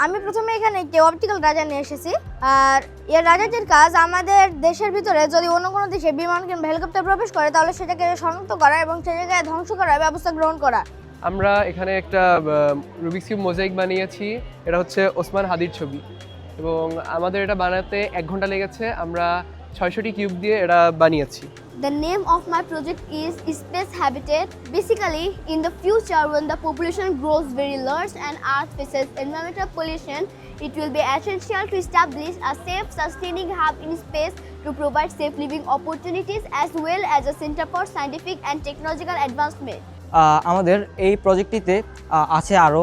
আমি প্রথমে এখানে একটি অপটিক্যাল রাডার নিয়ে এসেছি। আর এর রাডারটির কাজ আমাদের দেশের ভিতরে যদি অন্য কোনো দেশে বিমান কিংবা হেলিকপ্টার প্রবেশ করে তাহলে সেটাকে শনাক্ত করা এবং সে জায়গায় ধ্বংস করার ব্যবস্থা গ্রহণ করা। আমরা এখানে একটা রুবিক্স কিউব মোজাইক বানিয়েছি। এটা হচ্ছে ওসমান হাদির ছবি এবং আমাদের এটা বানাতে 1 ঘন্টা লেগেছে। আমরা 600টি কিউব দিয়ে এটা বানিয়েছি। The name of my project is Space Habitat. Basically, in the future, when the population grows very large and Earth faces environmental pollution, it will be essential to establish a safe, sustaining hub in space to provide safe living opportunities as well as a center for scientific and technological advancement. আমাদের এই প্রজেক্টটিতে আছে আরও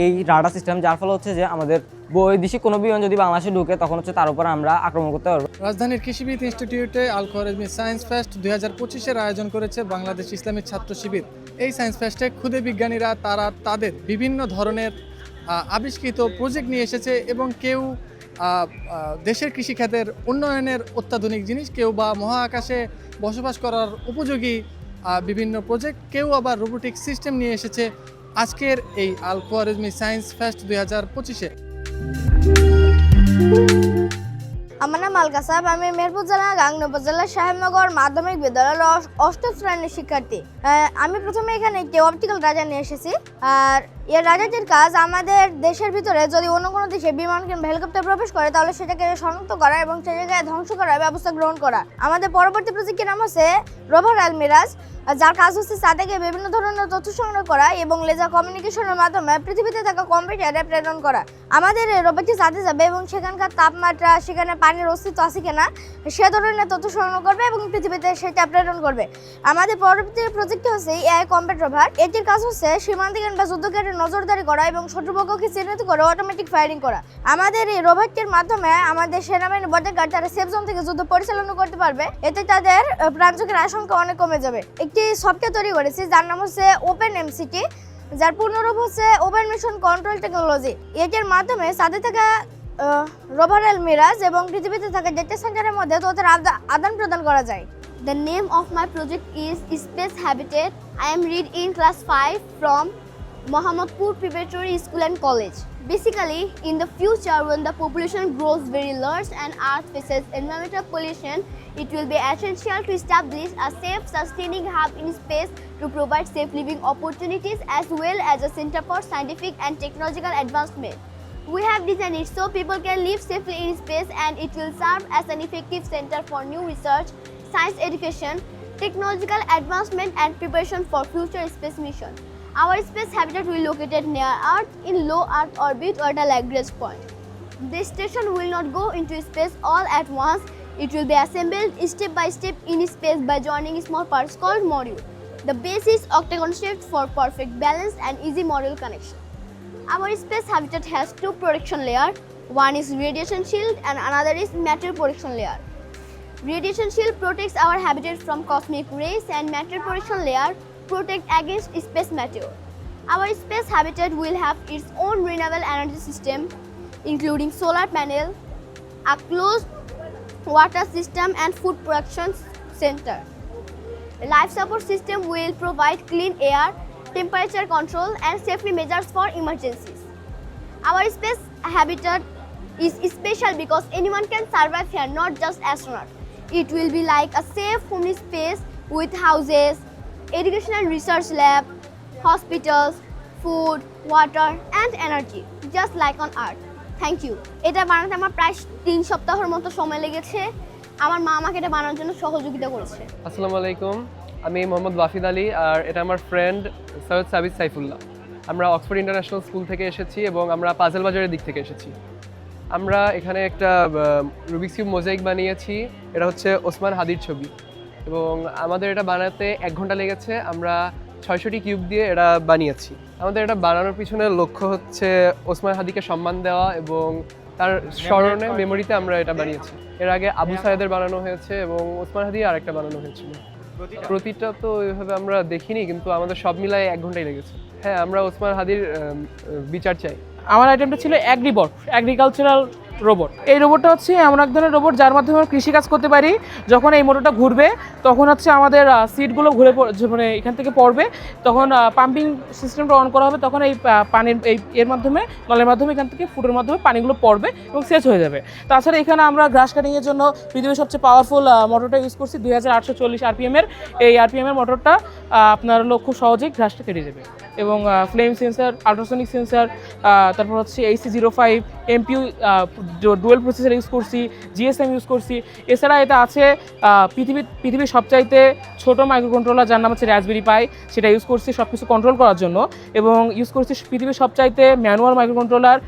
এই radar system, যার ফলে হচ্ছে যে আমাদের বৈদেশিক কোনো বিমান যদি বাংলাদেশে ঢুকে তখন হচ্ছে তার উপর আমরা আক্রমণ করতে পারবো। রাজধানীর কৃষিবিদ ইনস্টিটিউটে আল খোয়ারিজমি সায়েন্স ফেস্ট 2025-এর আয়োজন করেছে বাংলাদেশ ইসলামী ছাত্র শিবির। এই সায়েন্স ফেস্টে ক্ষুদে বিজ্ঞানীরা তাদের বিভিন্ন ধরনের আবিষ্কৃত প্রজেক্ট নিয়ে এসেছে এবং কেউ দেশের কৃষিখাতের উন্নয়নের অত্যাধুনিক জিনিস, কেউ বা মহাকাশে বসবাস করার উপযোগী বিভিন্ন প্রজেক্ট, কেউ আবার রোবোটিক সিস্টেম নিয়ে এসেছে আজকের এই আল খোয়ারিজমি সায়েন্স ফেস্ট 2025-এ। আমার নাম আলকা সাহেব। আমি মেহেরপুর জেলা গাংনী উপজেলার সাহেবনগর মাধ্যমিক বিদ্যালয়ের 8ম শ্রেণীর শিক্ষার্থী। আমি প্রথমে এখানে একটি অপটিক্যাল রাডার নিয়ে এসেছি। আর এর রাডারটির কাজ আমাদের দেশের ভিতরে যদি অন্য কোনো দেশে বিমান কিংবা হেলিকপ্টার প্রবেশ করে তাহলে সেটাকে শনাক্ত করা এবং সে জায়গায় ধ্বংস করার ব্যবস্থা গ্রহণ করা। আমাদের পরবর্তী প্রজেক্টের নাম হচ্ছে রোভার আল মিরাজ, যার কাজ হচ্ছে চাঁদে বিভিন্ন ধরনের তথ্য সংগ্রহ করা এবং লেজার কমিউনিকেশনের মাধ্যমে পৃথিবীতে থাকা কম্পিউটারে প্রেরণ করা। আমাদের এই রোবটটি চাঁদে যাবে এবং সেখানকার তাপমাত্রা, সেখানে পানির অস্তিত্ব আছে কিনা সে ধরনের তথ্য সংগ্রহ করবে এবং পৃথিবীতে সেটা প্রেরণ করবে। আমাদের পরবর্তী প্রজেক্টটি হচ্ছে এআই কম্ব্যাট রোভার। এটির কাজ হচ্ছে সীমান্তে কিংবা যুদ্ধক্ষেত্রে নজরদারি করা এবং শত্রুপক্ষকে চিহ্নিত করে অটোমেটিক ফায়ারিং করা। আমাদের এই রোবটটির মাধ্যমে আমাদের সেনাবাহিনী বডিগার্ড তারা সেফ জোন থেকে যুদ্ধ পরিচালনা করতে পারবে। এতে তাদের প্রাণঝুঁকির আশঙ্কা অনেক কমে যাবে। একটি সফটওয়্যার তৈরি করেছি যার নাম হচ্ছে ওপেন এমসিটি, যার পূর্ণরূপ হচ্ছে ওপেন মিশন কন্ট্রোল টেকনোলজি। এটির মাধ্যমে চাঁদে থাকা রোভার আল মিরাজ এবং পৃথিবীতে থাকা ডেটা সেন্টারের মধ্যে তথ্যের আদান প্রদান করা যায়। The name of my project is Space Habitat. I am read in class 5 from Mohammadpur Preparatory School and College. Basically, in the future, when the population grows very large and Earth faces environmental pollution, it will be essential to establish a safe, sustaining hub in space to provide safe living opportunities as well as a center for scientific and technological advancement. We have designed it so people can live safely in space, and it will serve as an effective center for new research, science education, technological advancement and preparation for future space mission. Our space habitat will be located near Earth in low Earth orbit or the Lagrange point. This station will not go into space all at once. It will be assembled step by step in space by joining small parts called module. The base is octagon shaped for perfect balance and easy module connection. Our space habitat has 2 protection layers. One is radiation shield and another is matter protection layer. Radiation shield protects our habitat from cosmic rays and matter protection layer protect against space meteor. Our space habitat will have its own renewable energy system, including solar panel, a closed water system and food production center. The life support system will provide clean air, temperature control and safety measures for emergencies. Our space habitat is special because anyone can survive here, not just astronauts. It will be like a safe homely space with houses, educational research lab, hospitals, food, water and energy, just like on Earth. Thank you. এটা বানাতে আমার প্রায় 3 সপ্তাহের মতো সময় লেগেছে। আমার মা আমাকে এটা বানানোর জন্য সহযোগিতা করেছে। আসসালামু আলাইকুম, আমি মোহাম্মদ ওয়াফিদ আলী আর এটা আমার ফ্রেন্ড সৈয়দ সাবিত সাইফুল্লাহ। আমরা অক্সফোর্ড ইন্টারন্যাশনাল স্কুল থেকে এসেছি এবং আমরা পাজেল বাজারের দিক থেকে এসেছি। আমরা এখানে একটা রুবিক্স কিউব মোজাইক বানিয়েছি। এটা হচ্ছে ওসমান হাদির ছবি এবং আমাদের এটা বানাতে 1 ঘন্টা লেগেছে। আমরা 600টি কিউব দিয়ে এটা বানিয়েছি। আমাদের এটা বানানোর পিছনে লক্ষ্য হচ্ছে ওসমান হাদিকে সম্মান দেওয়া এবং তার স্মরণে মেমোরিতে আমরা এটা বানিয়েছি। এর আগে আবু সায়েদের বানানো হয়েছে এবং ওসমান হাদি আরেকটা বানানো হয়েছিল। প্রতিটা তো ওইভাবে আমরা দেখিনি, কিন্তু আমাদের সব মিলায় 1 ঘন্টাই লেগেছে। হ্যাঁ, আমরা ওসমান হাদির বিচার চাই। আমার আইটেমটা ছিল অ্যাগ্রিবট, এগ্রিকালচারাল রোবট। এই রোবটটা হচ্ছে এমন এক ধরনের রোবট যার মাধ্যমে আমরা কৃষিকাজ করতে পারি। যখন এই মোটরটা ঘুরবে তখন হচ্ছে আমাদের সিটগুলো ঘুরে মানে এখান থেকে পড়বে, তখন পাম্পিং সিস্টেমটা অন করা হবে, তখন এই পানির এর মাধ্যমে নলের মাধ্যমে এখান থেকে ফুটের মাধ্যমে পানিগুলো পড়বে এবং সেচ হয়ে যাবে। তাছাড়া এখানে আমরা ঘাস কাটিংয়ের জন্য পৃথিবীর সবচেয়ে পাওয়ারফুল মোটরটা ইউজ করছি 2840 আরপিএমের। এই আরপিএমের মোটরটা আপনার হলো খুব সহজেই ঘাসটা কেটে দেবে। এবং ফ্লেম সেন্সার, আলট্রাসনিক সেন্সার, তারপর হচ্ছে AC05 MPO dual processor use করছি, জিএসএম ইউজ করছি। এছাড়া এটা আছে পৃথিবীর সবচাইতে ছোট মাইক্রো কন্ট্রোলার যার নাম হচ্ছে রাসবেরি পাই, সেটা ইউজ করছি সব কিছু কন্ট্রোল করার জন্য। এবং ইউজ করছি পৃথিবীর সবচাইতে ম্যানুয়াল মাইক্রো কন্ট্রোলার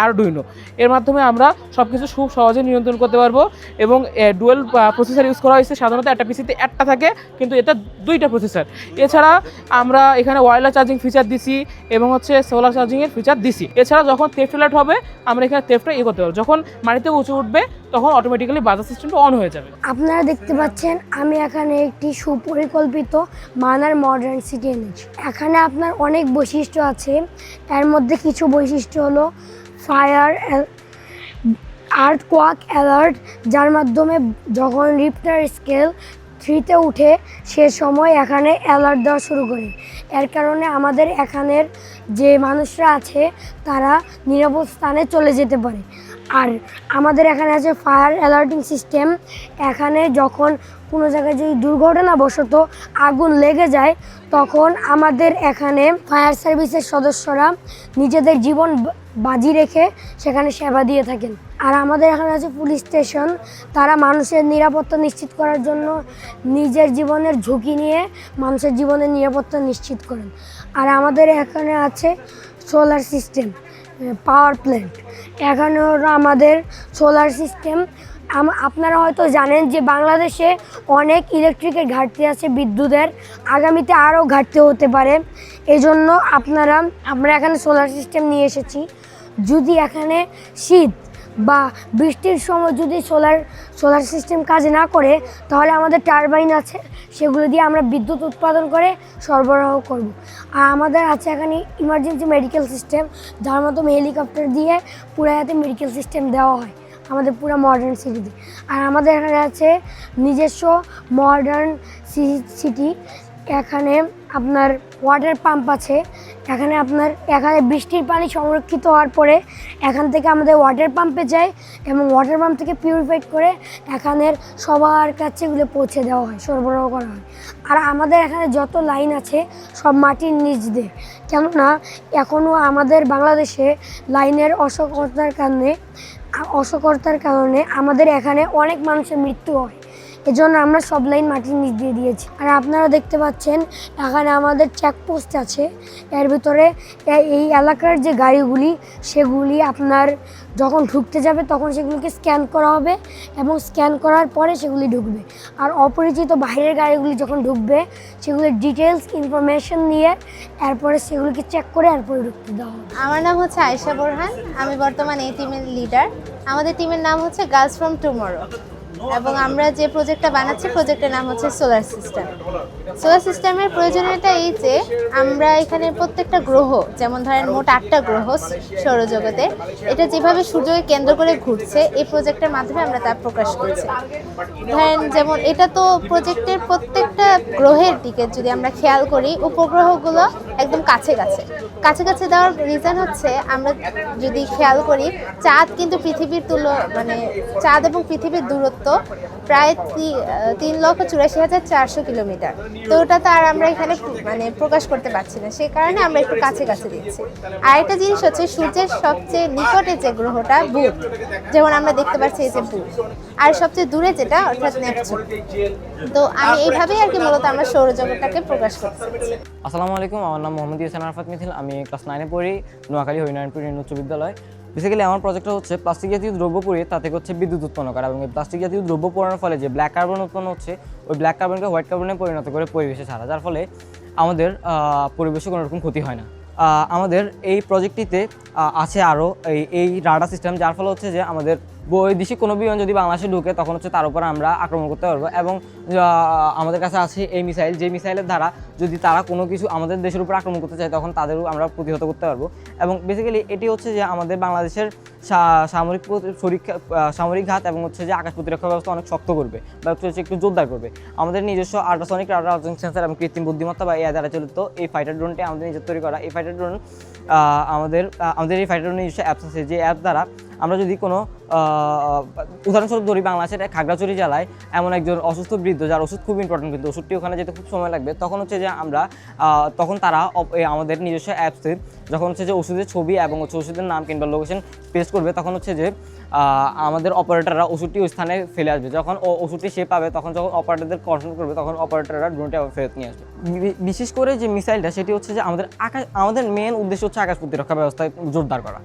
আরডুইনো। এর মাধ্যমে আমরা সব কিছু খুব সহজে নিয়ন্ত্রণ করতে পারবো। এবং ডুয়েল প্রসেসর ইউজ করা হয়েছে। সাধারণত একটা পিসিতে একটা থাকে, কিন্তু এটা 2টা প্রসেসর। এছাড়া আমরা এখানে ওয়্যারলেস চার্জিং ফিচার দিছি এবং হচ্ছে সোলার চার্জিংয়ের ফিচার দিছি। এছাড়া যখন থেফট অ্যালার্ট হবে আমরা এখানে থেফটটা করতে পারবো। যখন মাটিতে উঁচু উঠবে তখন অটোমেটিক্যালি বাজার সিস্টেমটা অন হয়ে যাবে। আপনারা দেখতে পাচ্ছেন আমি এখানে একটি সুপরিকল্পিত মানার মডার্ন সিটি এনেছি। এখানে আপনার অনেক বৈশিষ্ট্য আছে। এর মধ্যে কিছু বৈশিষ্ট্য হলো ফায়ার আর্থকোয়াক অ্যালার্ট, যার মাধ্যমে যখন রিক্টার স্কেল 3-তে উঠে সে সময় এখানে অ্যালার্ট দেওয়া শুরু করে। এর কারণে আমাদের এখানের যে মানুষরা আছে তারা নিরাপদ স্থানে চলে যেতে পারে। আর আমাদের এখানে আছে ফায়ার অ্যালার্টিং সিস্টেম। এখানে যখন কোনো জায়গায় যদি দুর্ঘটনাবশত আগুন লেগে যায় তখন আমাদের এখানে ফায়ার সার্ভিসের সদস্যরা নিজেদের জীবন বাজি রেখে সেখানে সেবা দিয়ে থাকেন। আর আমাদের এখানে আছে পুলিশ স্টেশন। তারা মানুষের নিরাপত্তা নিশ্চিত করার জন্য নিজের জীবনের ঝুঁকি নিয়ে মানুষের জীবনের নিরাপত্তা নিশ্চিত করেন। আর আমাদের এখানে আছে সোলার সিস্টেম, পাওয়ার প্ল্যান্ট। এখানে হলো আমাদের সোলার সিস্টেম। আপনারা হয়তো জানেন যে বাংলাদেশে অনেক ইলেকট্রিকের ঘাটতি আছে, বিদ্যুতের। আগামীতে আরও ঘাটতি হতে পারে। এজন্য আমরা এখানে সোলার সিস্টেম নিয়ে এসেছি। যদি এখানে শীত বা বৃষ্টির সময় যদি সোলার সিস্টেম কাজ না করে তাহলে আমাদের টারবাইন আছে, সেগুলো দিয়ে আমরা বিদ্যুৎ উৎপাদন করে সরবরাহ করব। আর আমাদের আছে এখানে ইমার্জেন্সি মেডিকেল সিস্টেম, যার মাধ্যমে হেলিকপ্টার দিয়ে পুরাতে মেডিকেল সিস্টেম দেওয়া হয় আমাদের পুরো মডার্ন সিটিতে। আর আমাদের এখানে আছে নিজস্ব মডার্ন সিটি। এখানে আপনার ওয়াটার পাম্প আছে। এখানে বৃষ্টির পানি সংরক্ষিত হওয়ার পরে এখান থেকে আমাদের ওয়াটার পাম্পে যায় এবং ওয়াটার পাম্প থেকে পিউরিফাইড করে এখানের সবার কাছে এগুলো পৌঁছে দেওয়া হয়, সরবরাহ করা হয়। আর আমাদের এখানে যত লাইন আছে সব মাটির নিচ দিয়ে, কেননা এখনও আমাদের বাংলাদেশে লাইনের অসংকতার কারণে আমাদের এখানে অনেক মানুষের মৃত্যু হয়। এজন্য আমরা সব লাইন মাটির নিচ দিয়ে দিয়েছি। আর আপনারা দেখতে পাচ্ছেন এখানে আমাদের চেকপোস্ট আছে। এর ভিতরে এই এলাকার যে গাড়িগুলি সেগুলি আপনার যখন ঢুকতে যাবে তখন সেগুলিকে স্ক্যান করা হবে এবং স্ক্যান করার পরে সেগুলি ঢুকবে। আর অপরিচিত বাইরের গাড়িগুলি যখন ঢুকবে সেগুলির ডিটেলস ইনফরমেশন নিয়ে এরপরে সেগুলিকে চেক করে এরপরে ঢুকতে দেওয়া হবে। আমার নাম হচ্ছে আয়েশা বোরহান। আমি বর্তমানে এই টিমের লিডার। আমাদের টিমের নাম হচ্ছে গার্লস ফ্রম টুমরো এবং আমরা যে প্রজেক্টটা বানাচ্ছি প্রজেক্টের নাম হচ্ছে সোলার সিস্টেম। সোলার সিস্টেমের প্রয়োজনীয়তা এই যে আমরা এখানে প্রত্যেকটা গ্রহ, যেমন ধরেন মোট 8টা গ্রহ সৌরজগতে, এটা যেভাবে সূর্যকে কেন্দ্র করে ঘুরছে এই প্রজেক্টের মাধ্যমে আমরা তা প্রকাশ করেছি। ধরেন যেমন এটা তো প্রজেক্টের প্রত্যেকটা গ্রহের দিকে যদি আমরা খেয়াল করি, উপগ্রহগুলো একদম কাছে কাছে দেওয়ার রিজন হচ্ছে আমরা যদি খেয়াল করি চাঁদ কিন্তু পৃথিবীর চাঁদ এবং পৃথিবীর দূরত্ব প্রায় 3,84,400 কিলোমিটার। তো ওটা তো আর আমরা এখানে প্রকাশ করতে পারছি না, সেই কারণে আমরা একটু কাছে দিচ্ছি। আর একটা জিনিস হচ্ছে সূর্যের সবচেয়ে নিকটে যে গ্রহটা বুধ, যেমন আমরা দেখতে পাচ্ছি এই যে বুধ, আর সবচেয়ে দূরে যেটা অর্থাৎ নেপচুন। তো আমি এইভাবেই আর কি মূলত আমরা সৌরজগৎটাকে প্রকাশ করছি। আসসালামু আলাইকুম, আমার নাম মোহাম্মদ ইহসান আরাফাত মিথিল। আমি ক্লাস 9-এ পড়ি, নোয়াখালী হরিনারায়ণপুর উচ্চ বিদ্যালয়। বেসিক্যালি আমার প্রজেক্টটা হচ্ছে প্লাস্টিক জাতীয় দ্রব্য পুড়িয়ে তা থেকে হচ্ছে বিদ্যুৎ উৎপন্ন করা, এবং এই প্লাস্টিক জাতীয় দ্রব্য পোড়ানোর ফলে যে ব্ল্যাক কার্বন উৎপন্ন হচ্ছে ওই ব্ল্যাক কার্বনকে হোয়াইট কার্বনে পরিণত করে পরিবেশে ছাড়া, যার ফলে আমাদের পরিবেশে কোনো রকম ক্ষতি হয় না। আমাদের এই প্রজেক্টটিতে আছে আরও এই রাডার সিস্টেম, যার ফলে হচ্ছে যে আমাদের বৈদেশিক কোনো বিমান যদি বাংলাদেশে ঢুকে তখন হচ্ছে তার উপর আমরা আক্রমণ করতে পারবো। এবং আমাদের কাছে আছে এই মিসাইল, যে মিসাইলের দ্বারা যদি তারা কোনো কিছু আমাদের দেশের উপর আক্রমণ করতে চায় তখন তাদেরও আমরা প্রতিহত করতে পারবো। এবং বেসিক্যালি এটি হচ্ছে যে আমাদের বাংলাদেশের সামরিক ঘাত এবং হচ্ছে যে আকাশ প্রতিরক্ষা ব্যবস্থা অনেক শক্ত করবে বা হচ্ছে একটু জোরদার করবে। আমাদের নিজস্ব আল্ট্রাসনিক রাডার সেন্সর এবং কৃত্রিম বুদ্ধিমত্তা বা এআই দ্বারা চালিত এই ফাইটার ড্রোনটি আমাদের নিজের তৈরি করা। এই ফাইটার ড্রোন আমাদের এই ফাইটার ড্রোনের নিজস্ব অ্যাপস আছে, যে অ্যাপ দ্বারা আমরা যদি কোনো উদাহরণস্বরূপ ধরি বাংলাদেশের খাগড়াছড়ি জেলায় এমন একজন অসুস্থ বৃদ্ধ যার ওষুধ খুব ইম্পর্টেন্ট, কিন্তু ওষুধটি ওখানে যেতে খুব সময় লাগবে, তখন হচ্ছে যে আমরা তখন তারা আমাদের নিজস্ব অ্যাপসে যখন হচ্ছে যে ওষুধের ছবি এবং হচ্ছে ওষুধের নাম কিংবা লোকেশন পেস্ট করবে তখন হচ্ছে যে আমাদের অপারেটররা ওষুধটি ওই স্থানে ফেলে আসবে। যখন ওষুধটি সে পাবে তখন যখন অপারেটরদের কন্ট্রোল করবে তখন অপারেটররা ড্রোনটি আবার ফেরত নিয়ে আসবে। বিশেষ করে যে মিসাইলটা সেটি হচ্ছে যে আমাদের মেন উদ্দেশ্য হচ্ছে আকাশ প্রতিরক্ষা ব্যবস্থা জোরদার করা।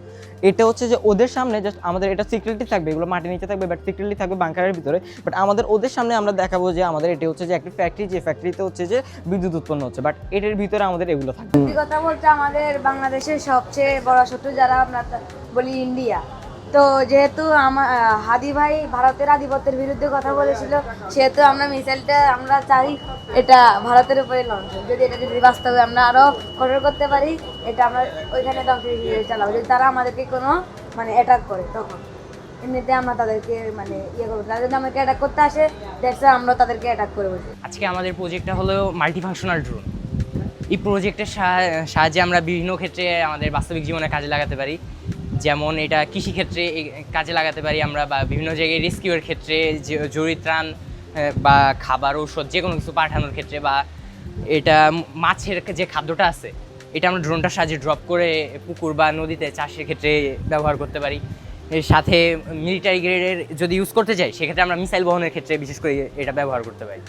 এটা হচ্ছে যে ওদের সামনে জাস্ট আমাদের এটা সিক্রেটলি থাকবে, এগুলো মাটির নিচে থাকবে বাট সিক্রেটলি থাকবে বাংকারের ভিতরে, বাট ওদের সামনে আমরা দেখাবো যে আমাদের এটি হচ্ছে যে একটি ফ্যাক্টরি, যে ফ্যাক্টরিতে হচ্ছে যে বিদ্যুৎ উৎপন্ন হচ্ছে, বাট এটার ভিতরে আমাদের এগুলো থাকবে। সত্যি কথা বলতে আমাদের বাংলাদেশের সবচেয়ে বড় শত্রু যারা আমরা বলি ইন্ডিয়া। তো যেহেতু হাদি ভাই ভারতের আধিপত্যের বিরুদ্ধে কথা বলেছিল, সেহেতু আমরা মিসাইলটা আমরা চাই এটা ভারতের উপরে লঞ্চ হোক। যদি এটা বাস্তবে আমরা আরও কঠোর করতে পারি, এটা আমরা ওইখানে চালাবো। যদি তারা আমাদেরকে কোনো অ্যাটাক করে তখন এমনিতে আমরা তাদেরকে করবো। তারা যদি আমাদেরকে অ্যাটাক করতে আসে দেখছে আমরা তাদেরকে অ্যাটাক করে বসি। আজকে আমাদের প্রজেক্টটা হলো মাল্টিফাংশনাল ড্রোন। এই প্রজেক্টের সাহায্যে আমরা বিভিন্ন ক্ষেত্রে আমাদের বাস্তবিক জীবনে কাজে লাগাতে পারি। যেমন এটা কৃষিক্ষেত্রে কাজে লাগাতে পারি আমরা, বা বিভিন্ন জায়গায় রেস্কিউয়ের ক্ষেত্রে, জরুরি ত্রাণ বা খাবার ঔষধ যে কোনো কিছু পাঠানোর ক্ষেত্রে, বা এটা মাছের যে খাদ্যটা আছে এটা আমরা ড্রোনটার সাহায্যে ড্রপ করে পুকুর বা নদীতে চাষের ক্ষেত্রে ব্যবহার করতে পারি। এর সাথে মিলিটারি গ্রেডের যদি ইউজ করতে চাই সেক্ষেত্রে আমরা মিসাইল বহনের ক্ষেত্রে বিশেষ করে এটা ব্যবহার করতে পারি।